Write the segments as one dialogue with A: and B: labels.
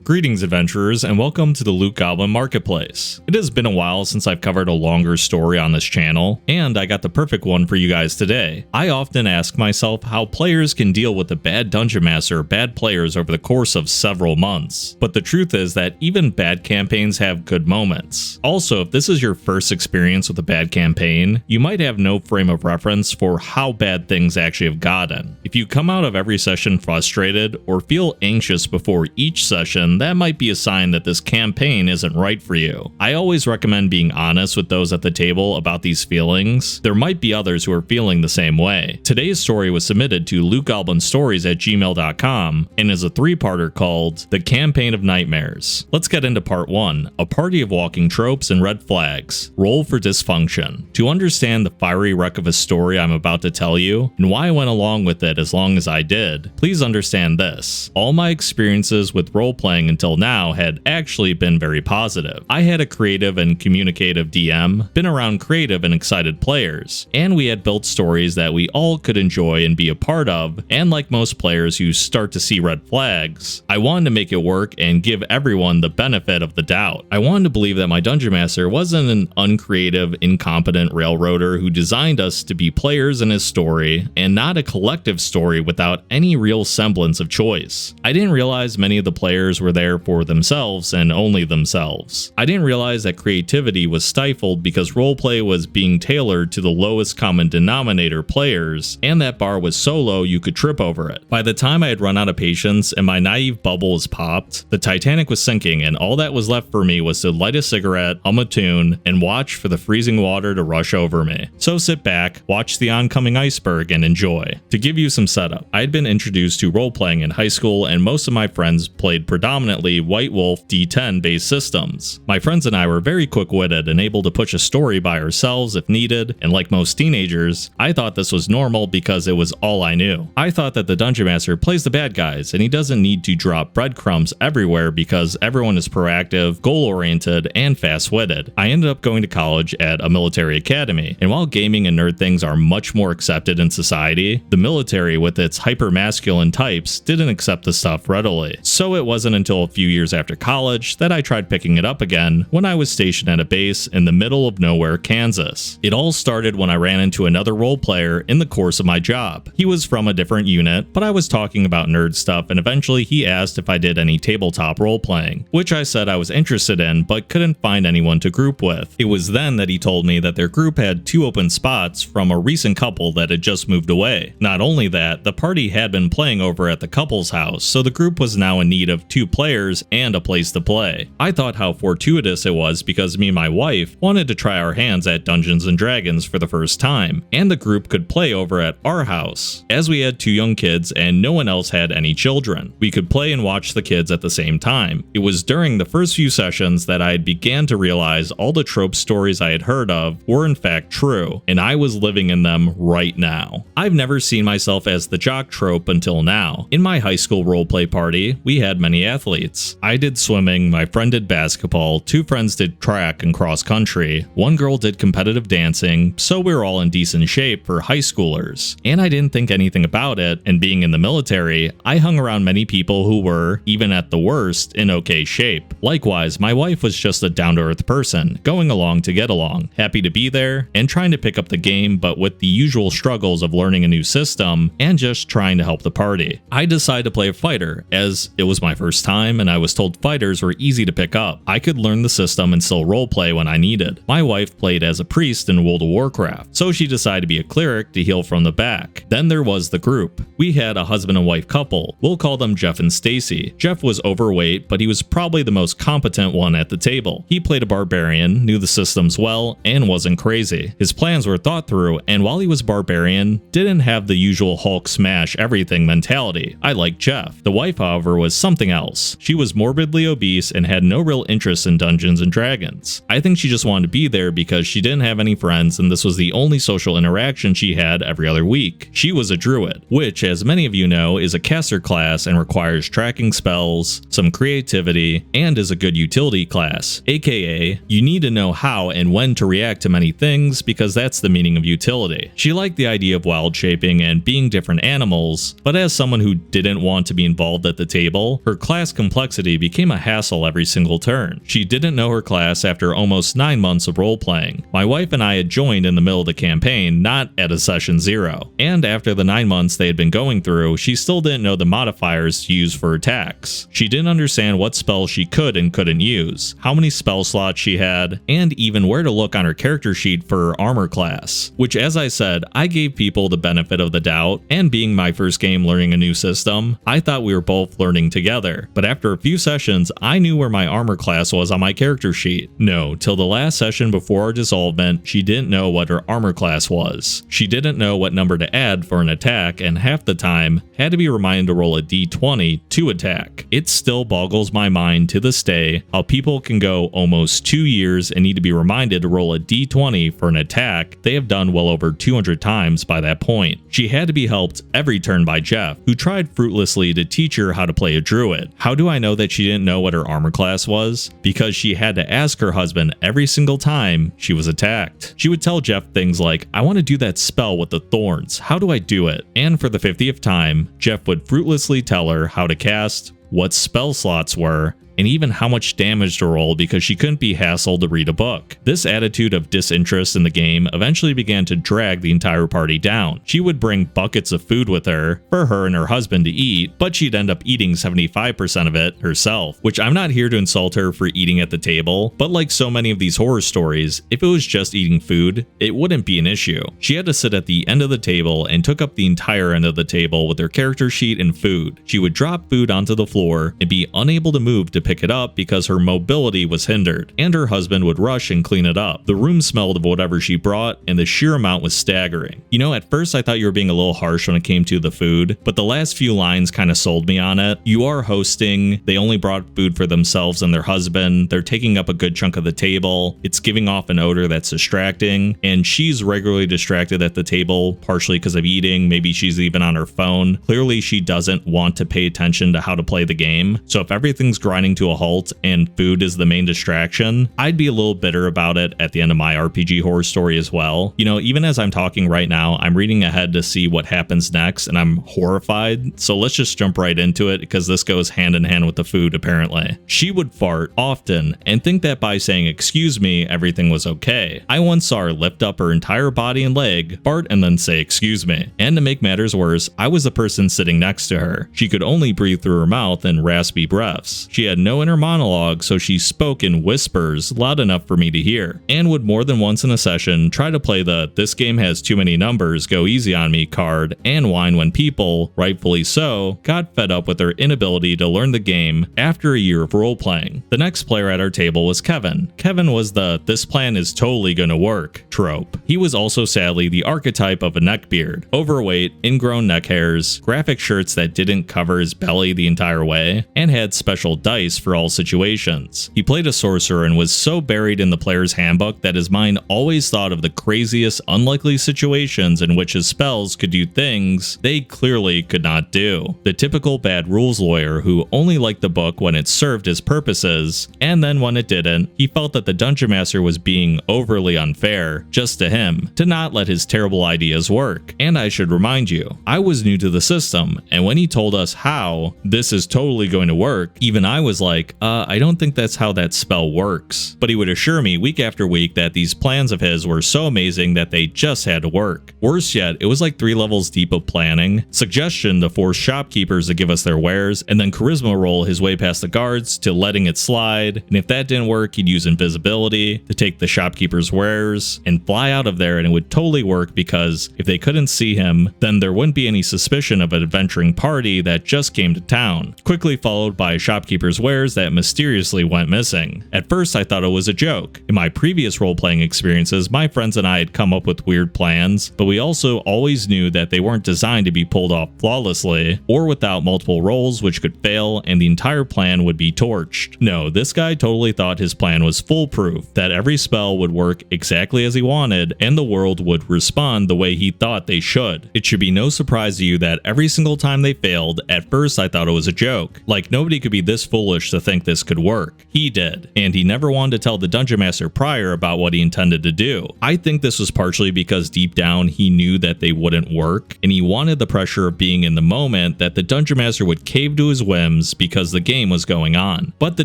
A: Greetings adventurers, and welcome to the Loot Goblin Marketplace. It has been a while since I've covered a longer story on this channel, and I got the perfect one for you guys today. I often ask myself how players can deal with a bad dungeon master or bad players over the course of several months, but the truth is that even bad campaigns have good moments. Also, if this is your first experience with a bad campaign, you might have no frame of reference for how bad things actually have gotten. If you come out of every session frustrated or feel anxious before each session, that might be a sign that this campaign isn't right for you. I always recommend being honest with those at the table about these feelings. There might be others who are feeling the same way. Today's story was submitted to lootgoblinstories@gmail.com and is a three-parter called The Campaign of Nightmares. Let's get into part 1, a party of walking tropes and red flags. Roll for dysfunction. To understand the fiery wreck of a story I'm about to tell you, and why I went along with it as long as I did, please understand this. All my experiences with role-playing until now had actually been very positive. I had a creative and communicative DM, been around creative and excited players, and we had built stories that we all could enjoy and be a part of, and like most players who start to see red flags, I wanted to make it work and give everyone the benefit of the doubt. I wanted to believe that my Dungeon Master wasn't an uncreative, incompetent railroader who designed us to be players in his story, and not a collective story without any real semblance of choice. I didn't realize many of the players were there for themselves and only themselves. I didn't realize that creativity was stifled because roleplay was being tailored to the lowest common denominator players, and that bar was so low you could trip over it. By the time I had run out of patience and my naive bubble was popped, the Titanic was sinking and all that was left for me was to light a cigarette, hum a tune, and watch for the freezing water to rush over me. So sit back, watch the oncoming iceberg, and enjoy. To give you some setup, I had been introduced to role-playing in high school and most of my friends played predominantly White Wolf D10 based systems. My friends and I were very quick-witted and able to push a story by ourselves if needed, and like most teenagers, I thought this was normal because it was all I knew. I thought that the Dungeon Master plays the bad guys and he doesn't need to drop breadcrumbs everywhere because everyone is proactive, goal-oriented, and fast-witted. I ended up going to college at a military academy, and while gaming and nerd things are much more accepted in society, the military with its hyper-masculine types didn't accept the stuff readily. So it wasn't until a few years after college that I tried picking it up again when I was stationed at a base in the middle of nowhere, Kansas. It all started when I ran into another role player in the course of my job. He was from a different unit, but I was talking about nerd stuff and eventually he asked if I did any tabletop role playing, which I said I was interested in but couldn't find anyone to group with. It was then that he told me that their group had 2 open spots from a recent couple that had just moved away. Not only that, the party had been playing over at the couple's house, so the group was now in need of 2 players and a place to play. I thought how fortuitous it was because me and my wife wanted to try our hands at Dungeons and Dragons for the first time, and the group could play over at our house. As we had 2 young kids and no one else had any children, we could play and watch the kids at the same time. It was during the first few sessions that I began to realize all the trope stories I had heard of were in fact true, and I was living in them right now. I've never seen myself as the jock trope until now. In my high school roleplay party, we had many athletes. I did swimming, my friend did basketball, 2 friends did track and cross country, 1 girl did competitive dancing, so we were all in decent shape for high schoolers. And I didn't think anything about it, and being in the military, I hung around many people who were, even at the worst, in okay shape. Likewise, my wife was just a down-to-earth person, going along to get along, happy to be there, and trying to pick up the game but with the usual struggles of learning a new system and just trying to help the party. I decided to play a fighter, as it was my first time and I was told fighters were easy to pick up. I could learn the system and still roleplay when I needed. My wife played as a priest in World of Warcraft, so she decided to be a cleric to heal from the back. Then there was the group. We had a husband and wife couple. We'll call them Jeff and Stacy. Jeff was overweight, but he was probably the most competent one at the table. He played a barbarian, knew the systems well, and wasn't crazy. His plans were thought through, and while he was barbarian, didn't have the usual Hulk smash everything mentality. I liked Jeff. The wife, however, was something else. She was morbidly obese and had no real interest in Dungeons and Dragons. I think she just wanted to be there because she didn't have any friends and this was the only social interaction she had every other week. She was a druid, which, as many of you know, is a caster class and requires tracking spells, some creativity, and is a good utility class, aka you need to know how and when to react to many things because that's the meaning of utility. She liked the idea of wild shaping and being different animals, but as someone who didn't want to be involved at the table, her class class complexity became a hassle every single turn. She didn't know her class after almost 9 months of roleplaying. My wife and I had joined in the middle of the campaign, not at a session 0. And after the 9 months they had been going through, she still didn't know the modifiers to use for attacks. She didn't understand what spells she could and couldn't use, how many spell slots she had, and even where to look on her character sheet for her armor class. Which, as I said, I gave people the benefit of the doubt, and being my first game learning a new system, I thought we were both learning together. But after a few sessions, I knew where my armor class was on my character sheet. No, till the last session before our dissolvement, she didn't know what her armor class was. She didn't know what number to add for an attack, and half the time had to be reminded to roll a d20 to attack. It still boggles my mind to this day how people can go almost 2 years and need to be reminded to roll a d20 for an attack they have done well over 200 times by that point. She had to be helped every turn by Jeff, who tried fruitlessly to teach her how to play a druid. How do I know that she didn't know what her armor class was? Because she had to ask her husband every single time she was attacked. She would tell Jeff things like, "I want to do that spell with the thorns. How do I do it?" And for the 50th time, Jeff would fruitlessly tell her how to cast, what spell slots were, and even how much damage to roll because she couldn't be hassled to read a book. This attitude of disinterest in the game eventually began to drag the entire party down. She would bring buckets of food with her for her and her husband to eat, but she'd end up eating 75% of it herself, which I'm not here to insult her for eating at the table, but like so many of these horror stories, if it was just eating food, it wouldn't be an issue. She had to sit at the end of the table and took up the entire end of the table with her character sheet and food. She would drop food onto the floor and be unable to move to pick it up because her mobility was hindered, and her husband would rush and clean it up. The room smelled of whatever she brought, and the sheer amount was staggering. You know, at first I thought you were being a little harsh when it came to the food, but the last few lines kind of sold me on it. You are hosting, they only brought food for themselves and their husband, they're taking up a good chunk of the table, it's giving off an odor that's distracting, and she's regularly distracted at the table, partially because of eating, maybe she's even on her phone. Clearly she doesn't want to pay attention to how to play the game, so if everything's grinding to a halt and food is the main distraction, I'd be a little bitter about it at the end of my RPG horror story as well. You know, even as I'm talking right now, I'm reading ahead to see what happens next and I'm horrified, so let's just jump right into it because this goes hand in hand with the food apparently. She would fart often and think that by saying excuse me everything was okay. I once saw her lift up her entire body and leg, fart and then say excuse me. And to make matters worse, I was the person sitting next to her. She could only breathe through her mouth in raspy breaths. She had no inner monologue, so she spoke in whispers loud enough for me to hear, and would more than once in a session try to play the "this game has too many numbers, go easy on me" card and whine when people, rightfully so, got fed up with her inability to learn the game after a year of role-playing. The next player at our table was Kevin. Kevin was the "this plan is totally gonna work" trope. He was also sadly the archetype of a neckbeard, overweight, ingrown neck hairs, graphic shirts that didn't cover his belly the entire way, and had special dice for all situations. He played a sorcerer and was so buried in the player's handbook that his mind always thought of the craziest, unlikely situations in which his spells could do things they clearly could not do. The typical bad rules lawyer who only liked the book when it served his purposes, and then when it didn't, he felt that the dungeon master was being overly unfair, just to him, to not let his terrible ideas work. And I should remind you, I was new to the system, and when he told us how this is totally going to work, even I was like, I don't think that's how that spell works. But he would assure me week after week that these plans of his were so amazing that they just had to work. Worse yet, it was like 3 levels deep of planning, suggestion to force shopkeepers to give us their wares, and then charisma roll his way past the guards to letting it slide, and if that didn't work, he'd use invisibility to take the shopkeeper's wares and fly out of there, and it would totally work because if they couldn't see him, then there wouldn't be any suspicion of an adventuring party that just came to town, quickly followed by shopkeeper's wares that mysteriously went missing. At first I thought it was a joke. In my previous role-playing experiences, my friends and I had come up with weird plans, but we also always knew that they weren't designed to be pulled off flawlessly or without multiple rolls which could fail and the entire plan would be torched. No, this guy totally thought his plan was foolproof, that every spell would work exactly as he wanted and the world would respond the way he thought they should. It should be no surprise to you that every single time they failed, at first I thought it was a joke. Like nobody could be this foolish foolish to think this could work. He did, and he never wanted to tell the Dungeon Master prior about what he intended to do. I think this was partially because deep down he knew that they wouldn't work, and he wanted the pressure of being in the moment that the Dungeon Master would cave to his whims because the game was going on. But the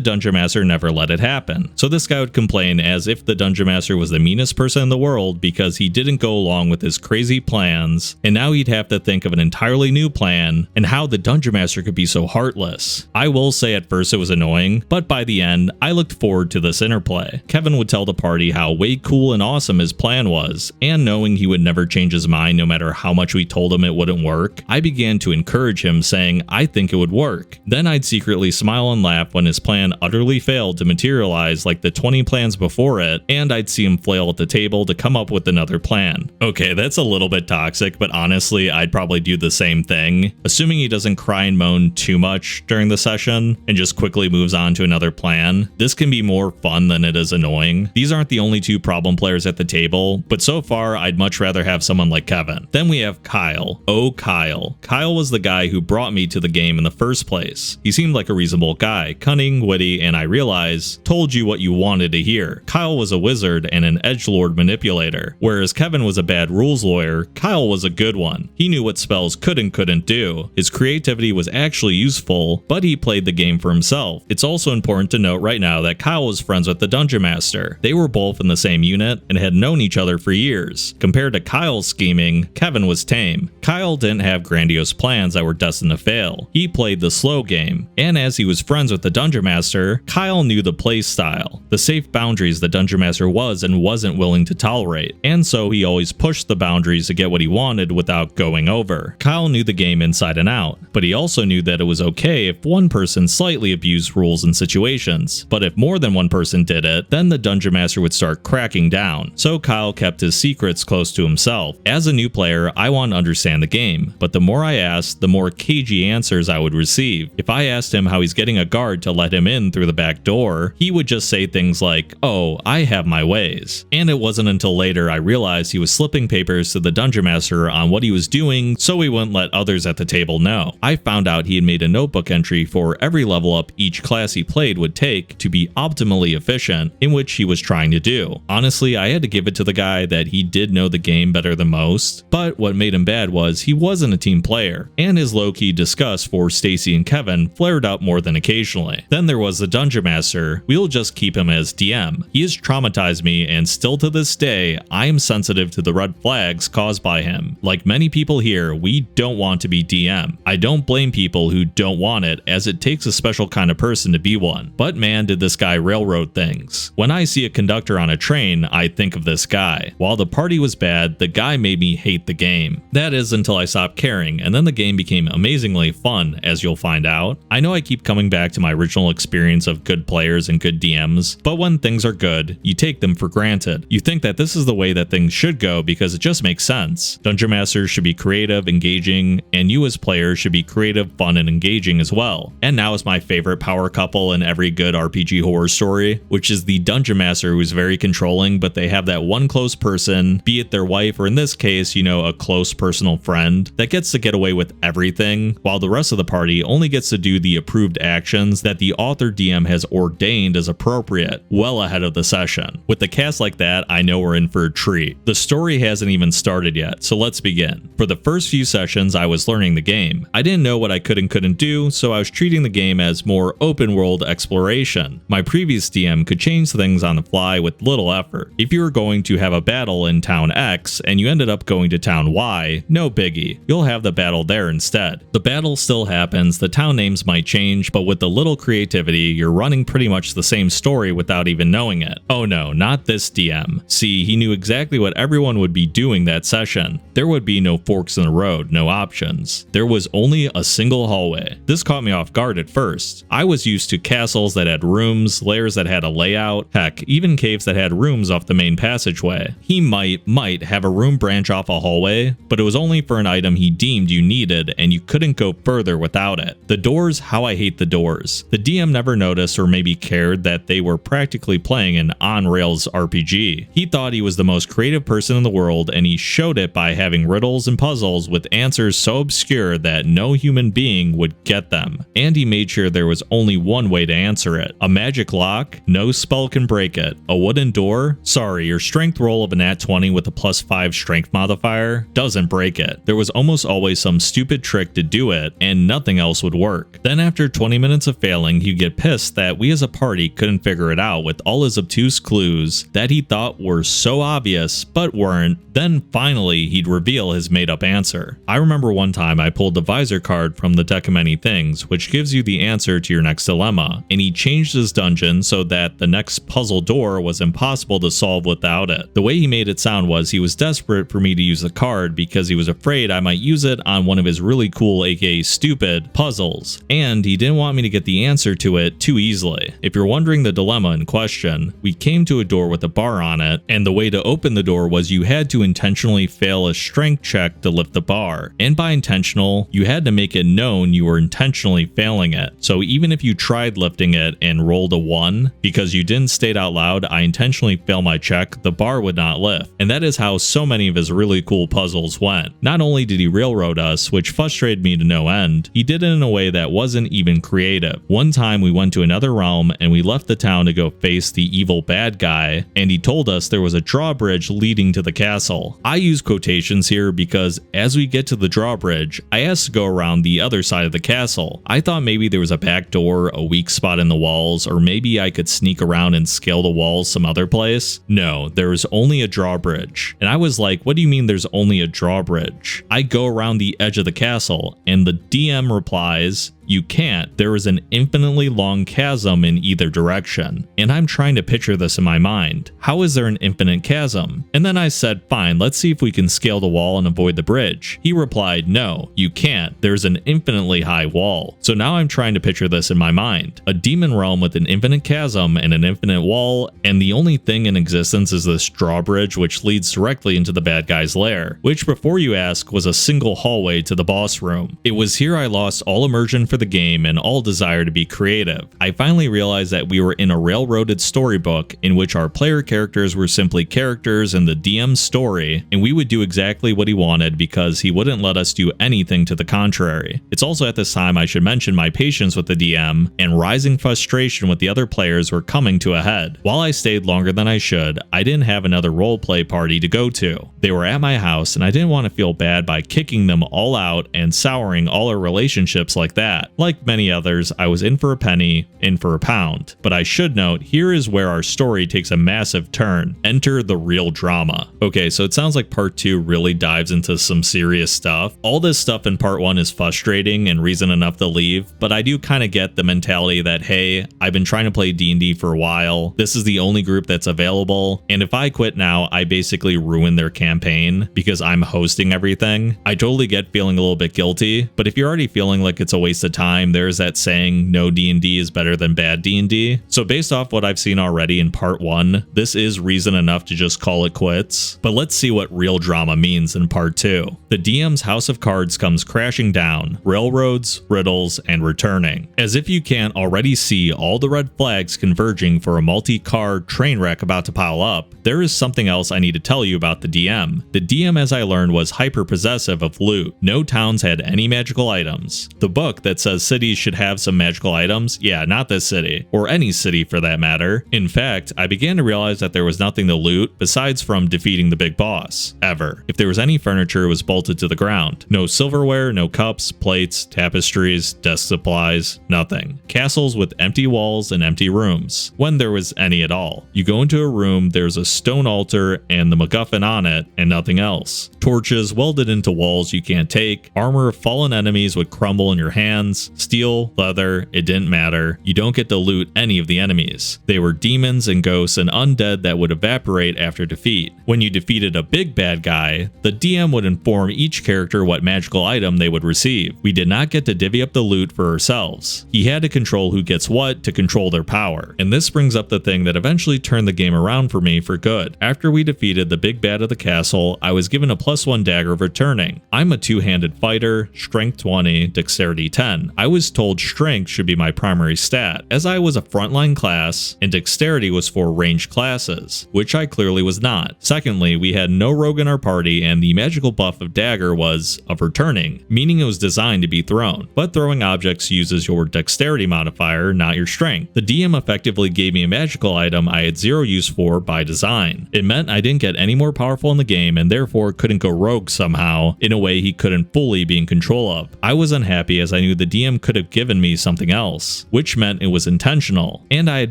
A: Dungeon Master never let it happen. So this guy would complain as if the Dungeon Master was the meanest person in the world because he didn't go along with his crazy plans, and now he'd have to think of an entirely new plan and how the Dungeon Master could be so heartless. I will say at first it was annoying, but by the end, I looked forward to this interplay. Kevin would tell the party how way cool and awesome his plan was, and knowing he would never change his mind no matter how much we told him it wouldn't work, I began to encourage him, saying I think it would work. Then I'd secretly smile and laugh when his plan utterly failed to materialize like the 20 plans before it, and I'd see him flail at the table to come up with another plan. Okay, that's a little bit toxic, but honestly, I'd probably do the same thing, assuming he doesn't cry and moan too much during the session and just quickly moves on to another plan. This can be more fun than it is annoying. These aren't the only two problem players at the table, but so far I'd much rather have someone like Kevin. Then we have Kyle. Oh, Kyle. Kyle was the guy who brought me to the game in the first place. He seemed like a reasonable guy, cunning, witty, and I realize, told you what you wanted to hear. Kyle was a wizard and an edgelord manipulator. Whereas Kevin was a bad rules lawyer, Kyle was a good one. He knew what spells could and couldn't do. His creativity was actually useful, but he played the game for himself. It's also important to note right now that Kyle was friends with the Dungeon Master. They were both in the same unit and had known each other for years. Compared to Kyle's scheming, Kevin was tame. Kyle didn't have grandiose plans that were destined to fail. He played the slow game, and as he was friends with the Dungeon Master, Kyle knew the play style, the safe boundaries the Dungeon Master was and wasn't willing to tolerate, and so he always pushed the boundaries to get what he wanted without going over. Kyle knew the game inside and out, but he also knew that it was okay if one person slightly abused rules and situations, but if more than one person did it, then the Dungeon Master would start cracking down. So Kyle kept his secrets close to himself. As a new player, I want to understand the game, but the more I asked, the more cagey answers I would receive. If I asked him how he's getting a guard to let him in through the back door, he would just say things like, "Oh, I have my ways." And it wasn't until later I realized he was slipping papers to the Dungeon Master on what he was doing so he wouldn't let others at the table know. I found out he had made a notebook entry for every level up each class he played would take to be optimally efficient, in which he was trying to do. Honestly, I had to give it to the guy that he did know the game better than most, but what made him bad was he wasn't a team player, and his low-key disgust for Stacy and Kevin flared up more than occasionally. Then there was the Dungeon Master. We'll just keep him as DM. He has traumatized me, and still to this day, I am sensitive to the red flags caused by him. Like many people here, we don't want to be DM. I don't blame people who don't want it, as it takes a special kind of person to be one. But man, did this guy railroad things. When I see a conductor on a train, I think of this guy. While the party was bad, the guy made me hate the game. That is until I stopped caring, and then the game became amazingly fun, as you'll find out. I know I keep coming back to my original experience of good players and good DMs, but when things are good, you take them for granted. You think that this is the way that things should go because it just makes sense. Dungeon Masters should be creative, engaging, and you as players should be creative, fun, and engaging as well. And now is my favorite power couple in every good RPG horror story, which is the Dungeon Master who's very controlling, but they have that one close person, be it their wife or in this case, a close personal friend, that gets to get away with everything, while the rest of the party only gets to do the approved actions that the author DM has ordained as appropriate, well ahead of the session. With the cast like that, I know we're in for a treat. The story hasn't even started yet, so let's begin. For the first few sessions, I was learning the game. I didn't know what I could and couldn't do, so I was treating the game as more open world exploration. My previous DM could change things on the fly with little effort. If you were going to have a battle in town X and you ended up going to town Y, no biggie. You'll have the battle there instead. The battle still happens, the town names might change, but with a little creativity, you're running pretty much the same story without even knowing it. Oh no, not this DM. See, he knew exactly what everyone would be doing that session. There would be no forks in the road, no options. There was only a single hallway. This caught me off guard at first. I was used to castles that had rooms, lairs that had a layout, heck, even caves that had rooms off the main passageway. He might have a room branch off a hallway, but it was only for an item he deemed you needed and you couldn't go further without it. The doors, how I hate the doors. The DM never noticed or maybe cared that they were practically playing an on-rails RPG. He thought he was the most creative person in the world and he showed it by having riddles and and puzzles with answers so obscure that no human being would get them. And he made sure there was only one way to answer it. A magic lock? No spell can break it. A wooden door? Sorry, your strength roll of a nat 20 with a +5 strength modifier doesn't break it. There was almost always some stupid trick to do it, and nothing else would work. Then after 20 minutes of failing, he'd get pissed that we as a party couldn't figure it out with all his obtuse clues that he thought were so obvious but weren't. Then finally he'd reveal his made up answer. I remember one time I pulled the visor card from the deck of many things, which gives you the answer to your next dilemma, and he changed his dungeon so that the next puzzle door was impossible to solve without it. The way he made it sound was he was desperate for me to use the card because he was afraid I might use it on one of his really cool, aka stupid, puzzles, and he didn't want me to get the answer to it too easily. If you're wondering the dilemma in question, we came to a door with a bar on it, and the way to open the door was you had to intentionally fail a strength check to lift the bar, and by intentional, you had to make it known you were intentionally failing it. So even if you tried lifting it and rolled a 1, because you didn't state out loud I intentionally failed my check, the bar would not lift. And that is how so many of his really cool puzzles went. Not only did he railroad us, which frustrated me to no end, he did it in a way that wasn't even creative. One time we went to another realm and we left the town to go face the evil bad guy, and he told us there was a drawbridge leading to the castle. I use quotations here because as we get to the drawbridge, I asked to go around the other side of the castle. I thought maybe there was a back door, a weak spot in the walls, or maybe I could sneak around and scale the walls some other place. No, there was only a drawbridge. And I was like, what do you mean there's only a drawbridge? I go around the edge of the castle, and the DM replies, you can't. There is an infinitely long chasm in either direction. And I'm trying to picture this in my mind. How is there an infinite chasm? And then I said, fine, let's see if we can scale the wall and avoid the bridge. He replied, no, you can't. There's an infinitely high wall. So now I'm trying to picture this in my mind. A demon realm with an infinite chasm and an infinite wall, and the only thing in existence is this drawbridge which leads directly into the bad guy's lair, which before you ask was a single hallway to the boss room. It was here I lost all immersion for the game and all desire to be creative. I finally realized that we were in a railroaded storybook in which our player characters were simply characters in the DM's story, and we would do exactly what he wanted because he wouldn't let us do anything to the contrary. It's also at this time I should mention my patience with the DM and rising frustration with the other players were coming to a head. While I stayed longer than I should, I didn't have another roleplay party to go to. They were at my house and I didn't want to feel bad by kicking them all out and souring all our relationships like that. Like many others, I was in for a penny, in for a pound. But I should note, here is where our story takes a massive turn. Enter the real drama. Okay, so it sounds like part 2 really dives into some serious stuff. All this stuff in part 1 is frustrating and reason enough to leave, but I do kind of get the mentality that, hey, I've been trying to play D&D for a while. This is the only group that's available, and if I quit now, I basically ruin their campaign because I'm hosting everything. I totally get feeling a little bit guilty, but if you're already feeling like it's a waste of time, there's that saying, no D&D is better than bad D&D. So based off what I've seen already in part 1, this is reason enough to just call it quits. But let's see what real drama means in part 2. The DM's house of cards comes crashing down, railroads, riddles, and returning. As if you can't already see all the red flags converging for a multi-car train wreck about to pile up, there is something else I need to tell you about the DM. The DM, as I learned, was hyper-possessive of loot. No towns had any magical items. The book that says cities should have some magical items, yeah, not this city, or any city for that matter. In fact, I began to realize that there was nothing to loot besides from defeating the big boss, ever. If there was any furniture, it was bolted to the ground. No silverware, no cups, plates, tapestries, desk supplies, nothing. Castles with empty walls and empty rooms, when there was any at all. You go into a room, there's a stone altar and the MacGuffin on it, and nothing else. Torches welded into walls you can't take, armor of fallen enemies would crumble in your hands, steel, leather, it didn't matter. You don't get to loot any of the enemies. They were demons and ghosts and undead that would evaporate after defeat. When you defeated a big bad guy, the DM would inform each character what magical item they would receive. We did not get to divvy up the loot for ourselves. He had to control who gets what to control their power. And this brings up the thing that eventually turned the game around for me for good. After we defeated the big bad of the castle, I was given a +1 dagger of returning. I'm a two-handed fighter, strength 20, dexterity 10. one, I was told strength should be my primary stat, as I was a frontline class, and dexterity was for ranged classes, which I clearly was not. Secondly, we had no rogue in our party, and the magical buff of dagger was of returning, meaning it was designed to be thrown, but throwing objects uses your dexterity modifier, not your strength. The DM effectively gave me a magical item I had zero use for by design. It meant I didn't get any more powerful in the game and therefore couldn't go rogue somehow in a way he couldn't fully be in control of. I was unhappy as I knew the DM could have given me something else, which meant it was intentional, and I had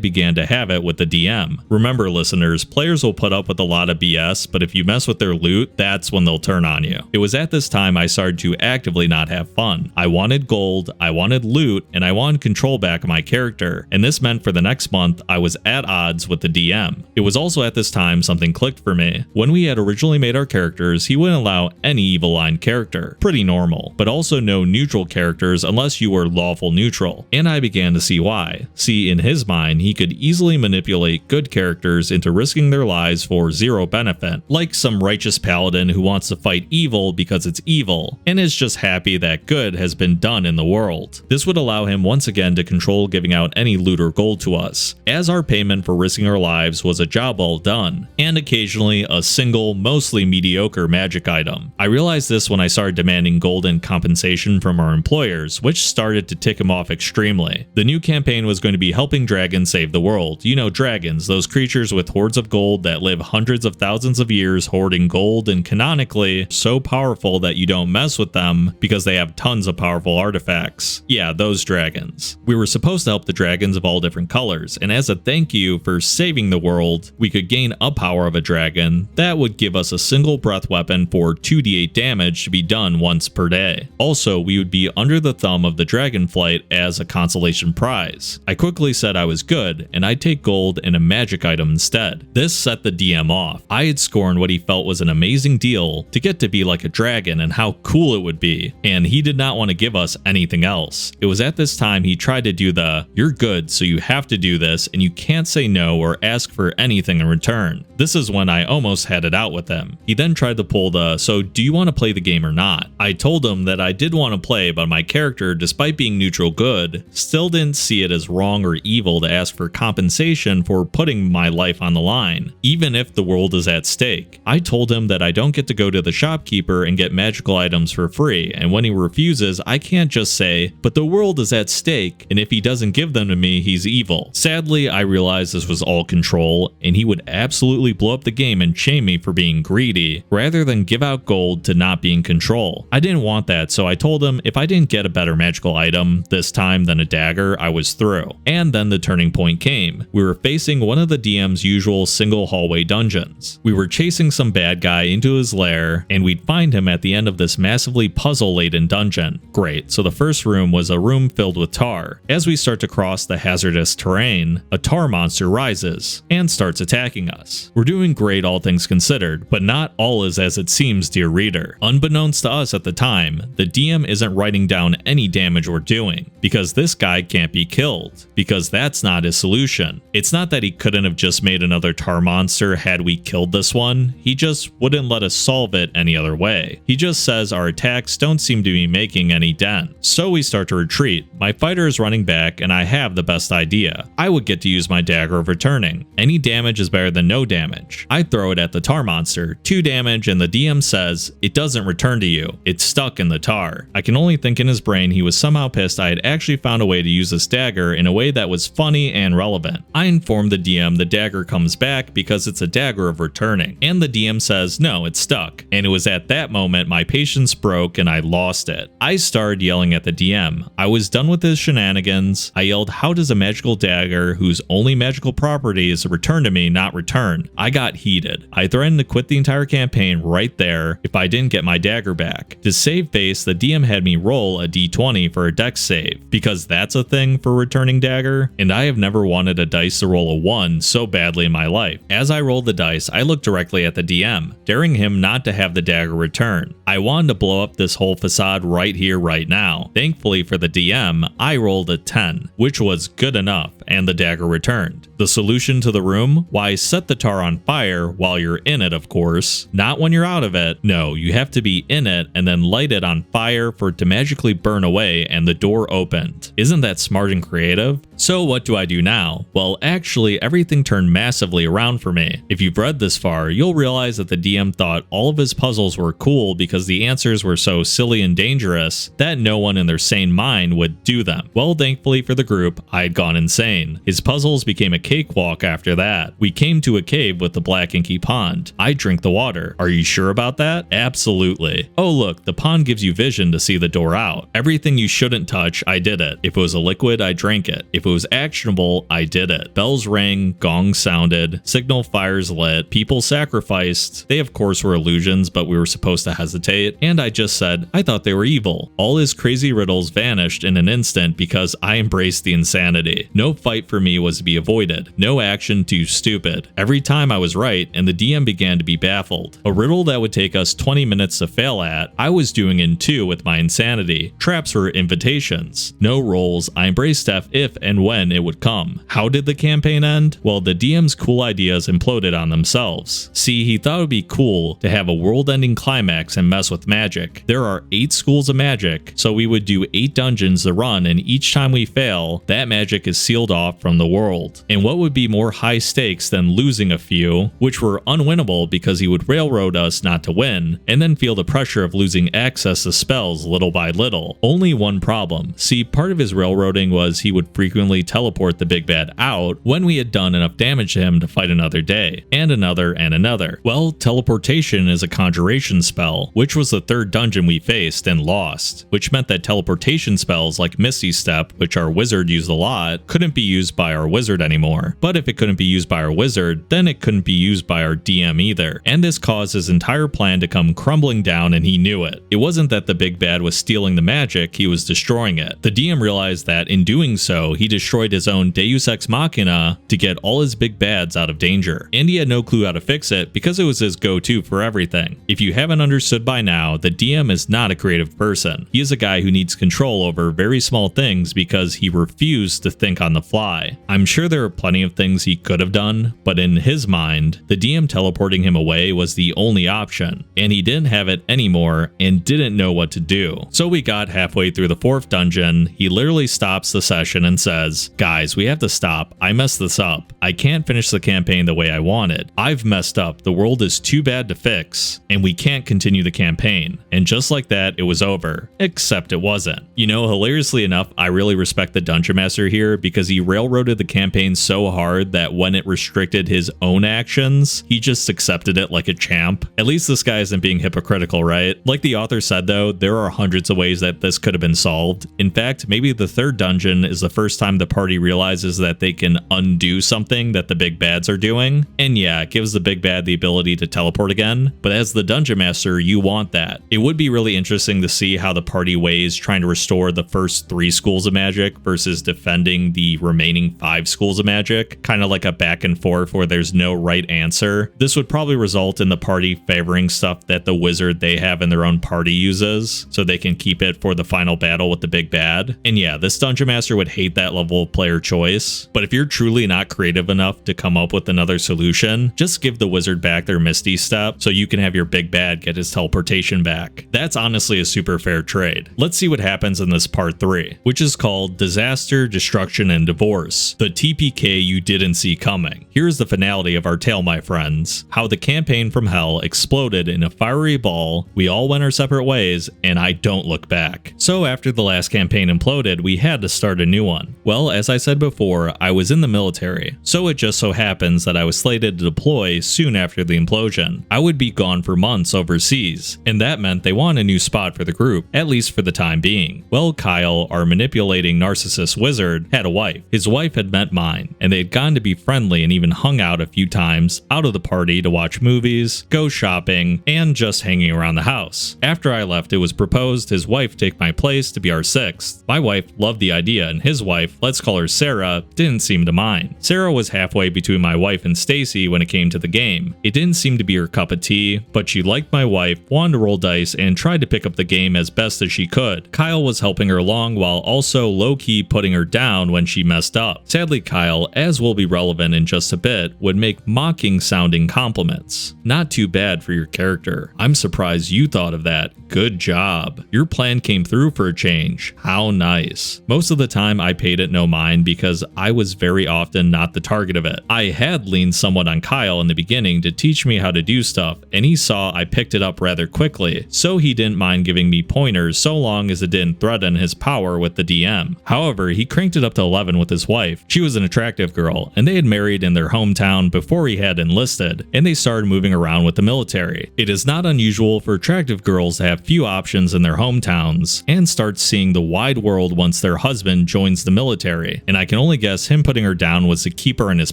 A: began to have it with the DM. Remember listeners, players will put up with a lot of BS, but if you mess with their loot, that's when they'll turn on you. It was at this time I started to actively not have fun. I wanted gold, I wanted loot, and I wanted control back of my character, and this meant for the next month I was at odds with the DM. It was also at this time something clicked for me. When we had originally made our characters, he wouldn't allow any evil line character. Pretty normal, but also no neutral characters unless you were lawful neutral, and I began to see why. See, in his mind, he could easily manipulate good characters into risking their lives for zero benefit, like some righteous paladin who wants to fight evil because it's evil, and is just happy that good has been done in the world. This would allow him once again to control giving out any loot or gold to us, as our payment for risking our lives was a job well done, and occasionally a single, mostly mediocre magic item. I realized this when I started demanding gold in compensation from our employers, which started to tick him off extremely. The new campaign was going to be helping dragons save the world. You know, dragons, those creatures with hordes of gold that live hundreds of thousands of years hoarding gold, and canonically so powerful that you don't mess with them because they have tons of powerful artifacts. Yeah, those dragons. We were supposed to help the dragons of all different colors, and as a thank you for saving the world, we could gain a power of a dragon that would give us a single breath weapon for 2d8 damage to be done once per day. Also, we would be under the thumb of the dragonflight as a consolation prize. I quickly said I was good, and I'd take gold and a magic item instead. This set the DM off. I had scorned what he felt was an amazing deal to get to be like a dragon and how cool it would be, and he did not want to give us anything else. It was at this time he tried to do the, "You're good, so you have to do this, and you can't say no or ask for anything in return." This is when I almost had it out with him. He then tried to pull the, "So do you want to play the game or not?" I told him that I did want to play, but my character, despite being neutral good, still didn't see it as wrong or evil to ask for compensation for putting my life on the line, even if the world is at stake. I told him that I don't get to go to the shopkeeper and get magical items for free, and when he refuses, I can't just say, "But the world is at stake, and if he doesn't give them to me, he's evil." Sadly, I realized this was all control, and he would absolutely blow up the game and shame me for being greedy, rather than give out gold to not be in control. I didn't want that, so I told him if I didn't get a better magical item this time than a dagger, I was through. And then the turning point came. We were facing one of the DM's usual single hallway dungeons. We were chasing some bad guy into his lair, and we'd find him at the end of this massively puzzle-laden dungeon. Great, so the first room was a room filled with tar. As we start to cross the hazardous terrain, a tar monster rises and starts attacking us. We're doing great all things considered, but not all is as it seems, dear reader. Unbeknownst to us at the time, the DM isn't writing down any damage we're doing, because this guy can't be killed, because that's not his solution. It's not that he couldn't have just made another tar monster had we killed this one, he just wouldn't let us solve it any other way. He just says our attacks don't seem to be making any dent. So we start to retreat. My fighter is running back, and I have the best idea. I would get to use my dagger of returning. Any damage is better than no damage. I throw it at the tar monster, 2 damage, and the DM says, "It doesn't return to you. It's stuck in the tar." I can only think in his brain he was somehow pissed I had actually found a way to use this dagger in a way that was funny and relevant. I informed the DM the dagger comes back because it's a dagger of returning, and the DM says, "No, it's stuck." And it was at that moment my patience broke and I lost it. I started yelling at the DM. I was done with his shenanigans. I yelled, "How does a magical dagger whose only magical property is to return to me not return?" I got heated. I threatened to quit the entire campaign right there if I didn't get my dagger back. To save face, the DM had me roll a d20 for a dex save, because that's a thing for returning dagger, and I have never wanted a dice to roll a 1 so badly in my life. As I rolled the dice, I looked directly at the DM, daring him not to have the dagger return. I wanted to blow up this whole facade right here, right now. Thankfully for the DM, I rolled a 10, which was good enough, and the dagger returned. The solution to the room? Why, set the tar on fire while you're in it, of course. Not when you're out of it. No, you have to be in it and then light it on fire for it to magically burn away away and the door opened. Isn't that smart and creative? So what do I do now? Well, actually everything turned massively around for me. If you've read this far, you'll realize that the DM thought all of his puzzles were cool because the answers were so silly and dangerous that no one in their sane mind would do them. Well, thankfully for the group, I had gone insane. His puzzles became a cakewalk after that. We came to a cave with the black inky pond. I drink the water. Are you sure about that? Absolutely. Oh look, the pond gives you vision to see the door out. Everything you shouldn't touch, I did it. If it was a liquid, I drank it. If it was actionable, I did it. Bells rang, gongs sounded, signal fires lit, people sacrificed. They of course were illusions, but we were supposed to hesitate, and I just said, I thought they were evil. All his crazy riddles vanished in an instant because I embraced the insanity. No fight for me was to be avoided. No action too stupid. Every time I was right, and the DM began to be baffled. A riddle that would take us 20 minutes to fail at, I was doing in 2 with my insanity. Traps were invitations. No rolls, I embraced death if and when it would come. How did the campaign end? Well, the DM's cool ideas imploded on themselves. See, he thought it would be cool to have a world-ending climax and mess with magic. There are 8 schools of magic, so we would do 8 dungeons to run, and each time we fail, that magic is sealed off from the world. And what would be more high stakes than losing a few, which were unwinnable because he would railroad us not to win, and then feel the pressure of losing access to spells little by little. Only one problem. See, part of his railroading was he would frequently teleport the big bad out when we had done enough damage to him to fight another day, and another and another. Well, teleportation is a conjuration spell, which was the 3rd dungeon we faced and lost, which meant that teleportation spells like Misty Step, which our wizard used a lot, couldn't be used by our wizard anymore. But if it couldn't be used by our wizard, then it couldn't be used by our DM either, and this caused his entire plan to come crumbling down, and he knew it. It wasn't that the big bad was stealing the magic, he was destroying it. The DM realized that in doing so, he destroyed his own Deus Ex Machina to get all his big bads out of danger, and he had no clue how to fix it because it was his go-to for everything. If you haven't understood by now, the DM is not a creative person. He is a guy who needs control over very small things because he refused to think on the fly. I'm sure there are plenty of things he could have done, but in his mind, the DM teleporting him away was the only option, and he didn't have it anymore and didn't know what to do. So we got halfway through the 4th dungeon, he literally stops the session and says, guys, we have to stop. I messed this up. I can't finish the campaign the way I wanted. I've messed up. The world is too bad to fix, and we can't continue the campaign. And just like that, it was over. Except it wasn't. You know, hilariously enough, I really respect the Dungeon Master here because he railroaded the campaign so hard that when it restricted his own actions, he just accepted it like a champ. At least this guy isn't being hypocritical, right? Like the author said though, there are hundreds of ways that this could have been solved. In fact, maybe the 3rd dungeon is the first time the party realizes that they can undo something that the big bads are doing. And yeah, it gives the big bad the ability to teleport again, but as the Dungeon Master, you want that. It would be really interesting to see how the party weighs trying to restore the first 3 schools of magic versus defending the remaining 5 schools of magic, kind of like a back and forth where there's no right answer. This would probably result in the party favoring stuff that the wizard they have in their own party uses, so they can keep it for the final battle with the big bad. And yeah, this Dungeon Master would hate that level of player choice, but if you're truly not creative enough to come up with another solution, just give the wizard back their Misty Step so you can have your big bad get his teleportation back. That's honestly a super fair trade. Let's see what happens in this part 3, which is called Disaster, Destruction, and Divorce, the TPK you didn't see coming. Here's the finality of our tale, my friends. How the campaign from hell exploded in a fiery ball, we all went our separate ways, and I don't look back. So after the last campaign imploded, we had to start a new one. Well, as I said before, I was in the military, so it just so happens that I was slated to deploy soon after the implosion. I would be gone for months overseas, and that meant they want a new spot for the group, at least for the time being. Well, Kyle, our manipulating narcissist wizard, had a wife. His wife had met mine, and they had gone to be friendly and even hung out a few times out of the party to watch movies, go shopping, and just hanging around the house. After I left, it was proposed his wife take my place to be our 6th. My wife loved the idea, and his wife, let's call her Sarah, didn't seem to mind. Sarah was halfway between my wife and Stacy when it came to the game. It didn't seem to be her cup of tea, but she liked my wife, wanted to roll dice, and tried to pick up the game as best as she could. Kyle was helping her along while also low-key putting her down when she messed up. Sadly, Kyle, as will be relevant in just a bit, would make mocking sounding compliments. Not too bad for your character. I'm surprised you thought of that. good job. Your plan came through for a change. How nice. Most of the time I paid it no mind because I was very often not the target of it. I had leaned somewhat on Kyle in the beginning to teach me how to do stuff, and he saw I picked it up rather quickly, so he didn't mind giving me pointers so long as it didn't threaten his power with the DM. However, he cranked it up to 11 with his wife. She was an attractive girl, and they had married in their hometown before he had enlisted, and they started moving around with the military. It is not unusual for attractive girls to have few options in their hometowns and start seeing the wide world once their husband joins the military, and I can only guess him putting her down was to keep her in his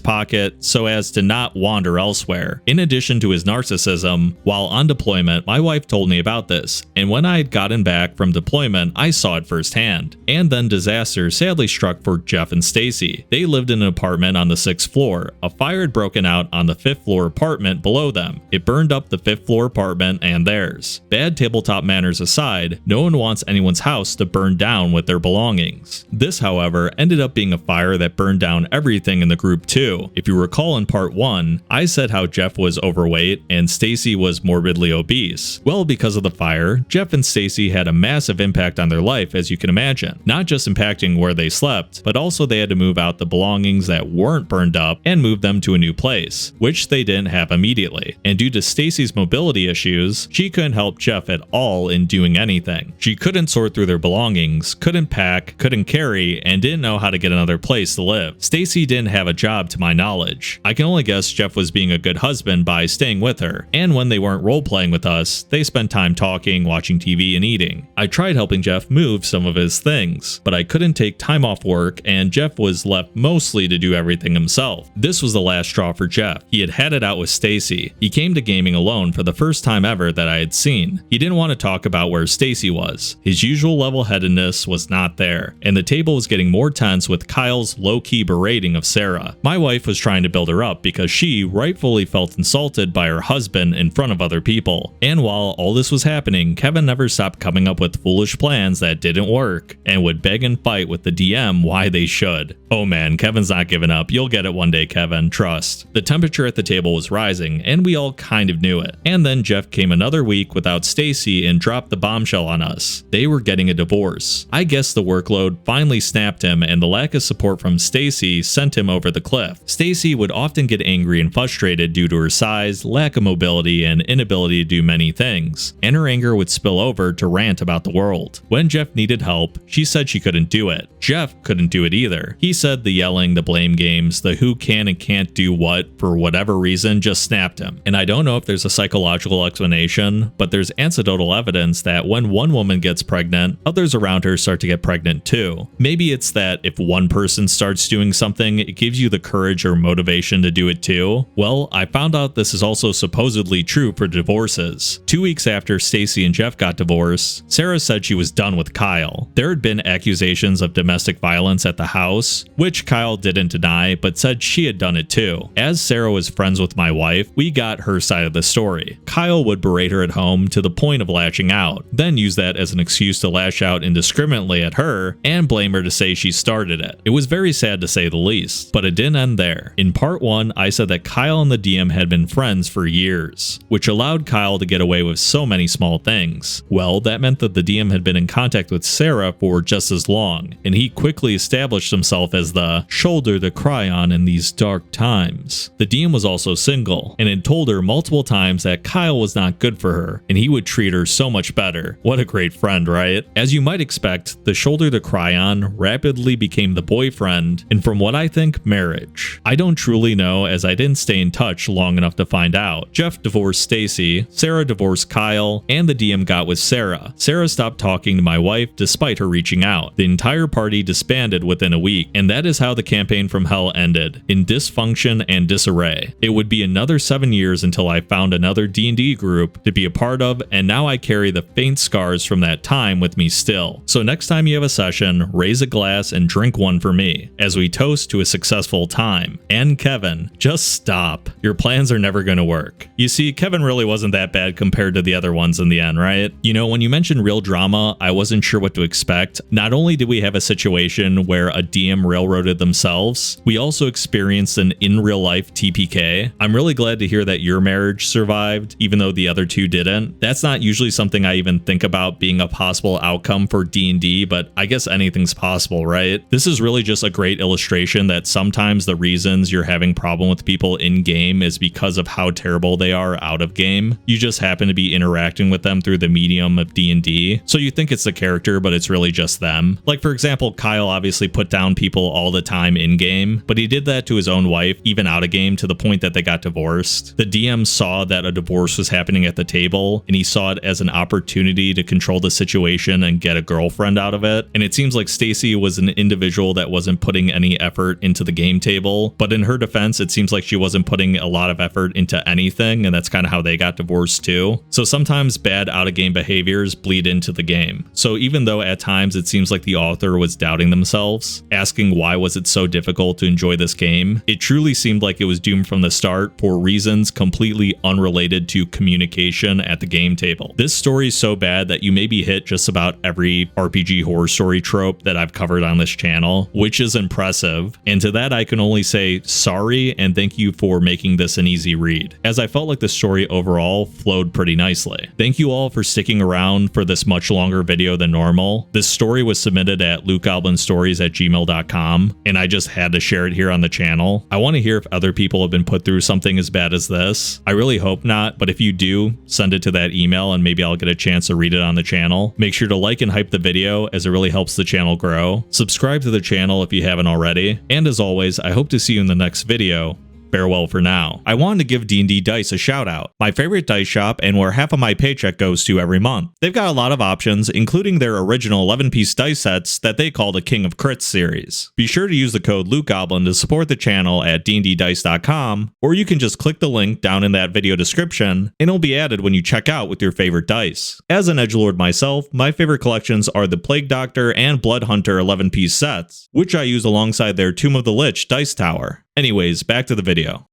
A: pocket so as to not wander elsewhere. In addition to his narcissism, while on deployment, my wife told me about this, and when I had gotten back from deployment, I saw it firsthand. And then disaster sadly struck for Jeff and Stacy. They lived in an apartment on the 6th floor. A fire had broken out on the 5th floor apartment below them. It burned up the 5th floor apartment and theirs. Bad tabletop manners aside, no one wants anyone's house to burn down with their belongings. This, however, ended up being a fire that burned down everything in the group too. If you recall in part 1, I said how Jeff was overweight and Stacy was morbidly obese. Well, because of the fire, Jeff and Stacy had a massive impact on their life, as you can imagine. Not just impacting where they slept, but also they had to move out the belongings that weren't burned up and move them to a new place, which they didn't have immediately. And due to Stacy's mobility issues, she couldn't help Jeff at all in doing anything. She couldn't sort through their belongings, couldn't pack, couldn't carry, and didn't know how to get another place to live. Stacy didn't have a job to my knowledge. I can only guess Jeff was being a good husband by staying with her, and when they weren't role-playing with us, they spent time talking, watching TV, and eating. I tried helping Jeff move some of his things, but I couldn't take time off work, and Jeff was left mostly to do everything himself. This was the last straw for Jeff. He had it out with Stacy. He came to gaming alone for the first time ever that I had seen. He didn't want to talk about where Stacy was. His usual level-headedness was not there, and the table was getting more tense with Kyle's low-key berating of Sarah. My wife was trying to build her up because she rightfully felt insulted by her husband in front of other people. And while all this was happening, Kevin never stopped coming up with foolish plans that didn't work, and would beg and fight with the DM why they should. Oh man, Kevin's not giving up. You'll get it one day, Kevin, trust. The temperature at the table was rising, and we all kind of knew it. And then Jeff came another week without Stacy and dropped the bombshell on us. They were getting a divorce. I guess the workload finally snapped him, and the lack of support from Stacy sent him over the cliff. Stacy would often get angry and frustrated due to her size, lack of mobility, and inability to do many things, and her anger would spill over to rant about the world. When Jeff needed help, she said she couldn't do it. Jeff couldn't do it either. He said the yelling, the blame games, the who can and can't do what for whatever reason just snapped him. And I don't know if there's a psychological explanation, but there's anecdotal evidence that when one woman gets pregnant, others around her start to get pregnant too. Maybe it's that if one person starts doing something, it gives you the courage or motivation to do it too. Well, I found out this is also supposedly true for divorces. 2 weeks after Stacy and Jeff got divorced, Sarah said she was done with Kyle. There had been accusations of domestic violence at the house, which Kyle didn't deny, but said she had done it too. As Sarah was friends with my wife, we got her side of the story. Kyle would berate her at home to the point of lashing out, then use that as an excuse to lash out indiscriminately at her and blame her to say she started it. It was very sad to say the least, but it didn't end there. In part 1, I said that Kyle and the DM had been friends for years, which allowed Kyle to get away with so many small things. Well, that meant that the DM had been in contact with Sarah for just as long, and he quickly established himself as the shoulder to cry on in these dark times. The DM was also single, and had told her multiple times that Kyle was not good for her, and he would treat her so much better. What a great friend, right? As you might expect, the shoulder to cry on rapidly became the boyfriend, and from what I think, marriage. I don't truly know, as I didn't stay in touch long enough to find out. Jeff divorced Stacy, Sarah divorced Kyle, and the DM got with Sarah. Sarah stopped talking to my wife despite her reaching out. The entire party disbanded within a week, and that is how the campaign from hell ended, in dysfunction and disarray. It would be another 7 years until I found another D&D group to be a part of, and now I carry the faint scars from that time with me still. So next time you have a session, raise a glass and drink one for me, as we toast to a successful time. And Kevin, just stop. Your plans are never gonna work. You see, Kevin really wasn't that bad compared to the other ones in the end, right? You know, when you mentioned real drama, I wasn't sure what to expect. Not only did we have a situation where a DM railroaded themselves, we also experienced an in real life TPK. I'm really glad to hear that your marriage survived, even though the other two didn't. That's not usually usually something I even think about being a possible outcome for D&D, but I guess anything's possible, right? This is really just a great illustration that sometimes the reasons you're having problem with people in game is because of how terrible they are out of game. You just happen to be interacting with them through the medium of D&D, so you think it's the character, but it's really just them. Like, for example, Kyle obviously put down people all the time in game, but he did that to his own wife, even out of game, to the point that they got divorced. The DM saw that a divorce was happening at the table, and he saw it as an opportunity to control the situation and get a girlfriend out of it. And it seems like Stacy was an individual that wasn't putting any effort into the game table, but in her defense, it seems like she wasn't putting a lot of effort into anything, and that's kind of how they got divorced too. So sometimes bad out-of-game behaviors bleed into the game. So even though at times it seems like the author was doubting themselves, asking why was it so difficult to enjoy this game, it truly seemed like it was doomed from the start for reasons completely unrelated to communication at the game table. This story is so bad that you maybe hit just about every RPG horror story trope that I've covered on this channel, which is impressive. And to that I can only say sorry and thank you for making this an easy read, as I felt like the story overall flowed pretty nicely. Thank you all for sticking around for this much longer video than normal. This story was submitted at lootgoblinstories@gmail.com, and I just had to share it here on the channel. I want to hear if other people have been put through something as bad as this. I really hope not, but if you do, send it to that email and maybe I'll get a chance to read it on the channel. Make sure to like and hype the video, as it really helps the channel grow. Subscribe to the channel if you haven't already, and as always, I hope to see you in the next video. Farewell for now. I wanted to give D&D Dice a shout out, my favorite dice shop and where half of my paycheck goes to every month. They've got a lot of options, including their original 11-piece dice sets that they call the King of Crits series. Be sure to use the code LootGoblin to support the channel at dnddice.com, or you can just click the link down in that video description and it'll be added when you check out with your favorite dice. As an edgelord myself, my favorite collections are the Plague Doctor and Blood Hunter 11-piece sets, which I use alongside their Tomb of the Lich dice tower. Anyways, back to the video.